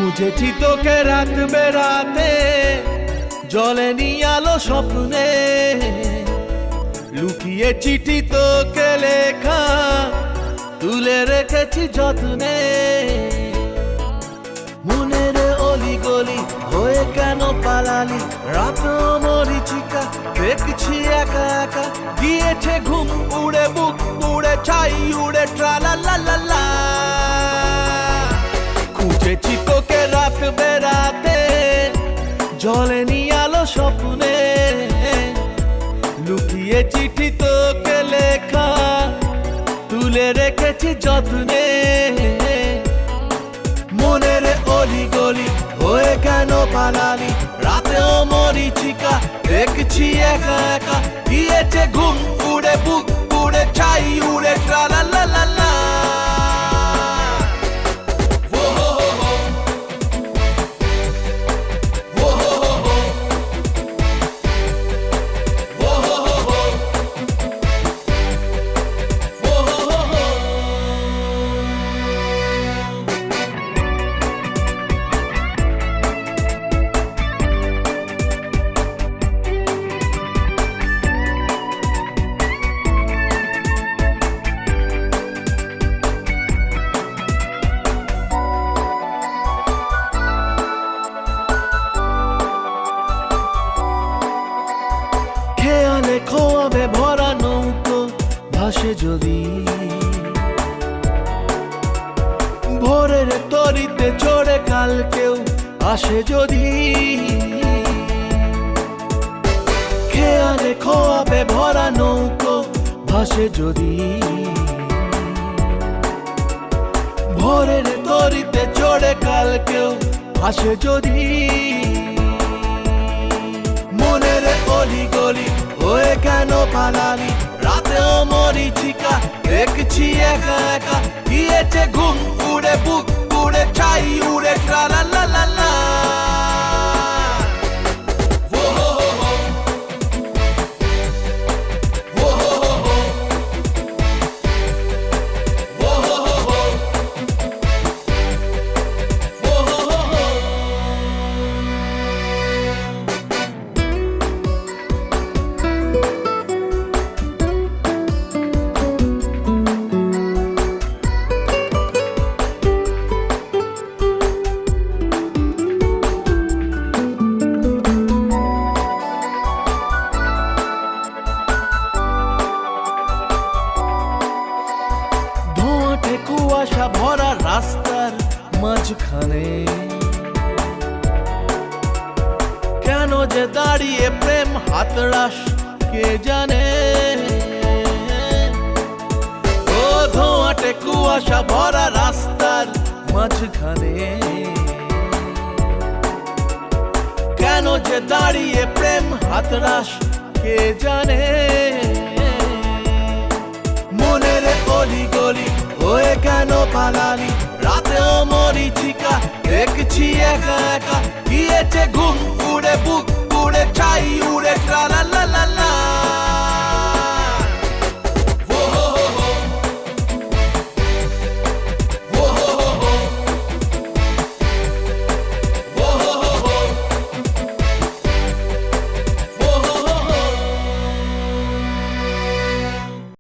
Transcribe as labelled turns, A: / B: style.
A: খুঁজেছি তোকে রাত বেরাতে, জ্বলেনি আলো স্বপ্নে, লুকিয়ে চিঠি তোকে লেখা তুলে রেখেছি যত্নে। মনের অলি গলি হয়ে কেন পালালি, রাত মরিচিকা দেখছি একা একা, গিয়েছে ঘুম উড়ে বুক উড়ে ছাই উড়ে ট্রালা লা লা লা। খুঁজেছি তোকে রাত বেরাতে, জ্বলেনি আলো স্বপ্নে, লুকিয়ে চিঠি তোকে লেখা তুলে রেখেছি যত্নে। মনের অলি গলি হয়ে কেন পালালি, রাতেও মরিচিকা দেখছি একা একা, গিয়েছে ঘুম উড়ে বুক উড়ে ছাই উড়ে ট্রালা লা লা লা। খেয়ালে খোয়াবে ভরা নৌকো ভাসে যদি, ভোরের তরিতে চড়ে কালকেও আসে যদি। খেয়ালে খোয়াবে ভরা নৌকো ভাসে যদি, ভোরের তরিতে চড়ে কালকেও আসে যদি। মনের অলি গলি হয়ে কেন পালালি, রাতেও মরিচিকা দেখছি একা একা, গিয়েছে ঘুম উড়ে বুক উড়ে ছাই উড়ে ট্রালা লা লা লা। কুয়াশা ভরা রাস্তার মাঝখানে কেন যে দাঁড়িয়ে প্রেম হাতড়াস কে জানে। ও ধোঁয়াটে কুয়াশা ভরা রাস্তার মাঝখানে কেন যে দাঁড়িয়ে প্রেম হাতড়াস কে জানে। মনের অলি গলি হয়ে কেন পালালি, রাতেও মরিচিকা দেখছি একা একা, গিয়েছে ঘুম উড়ে বুক উড়ে ছাই উড়ে ট্রালা লা লা লা।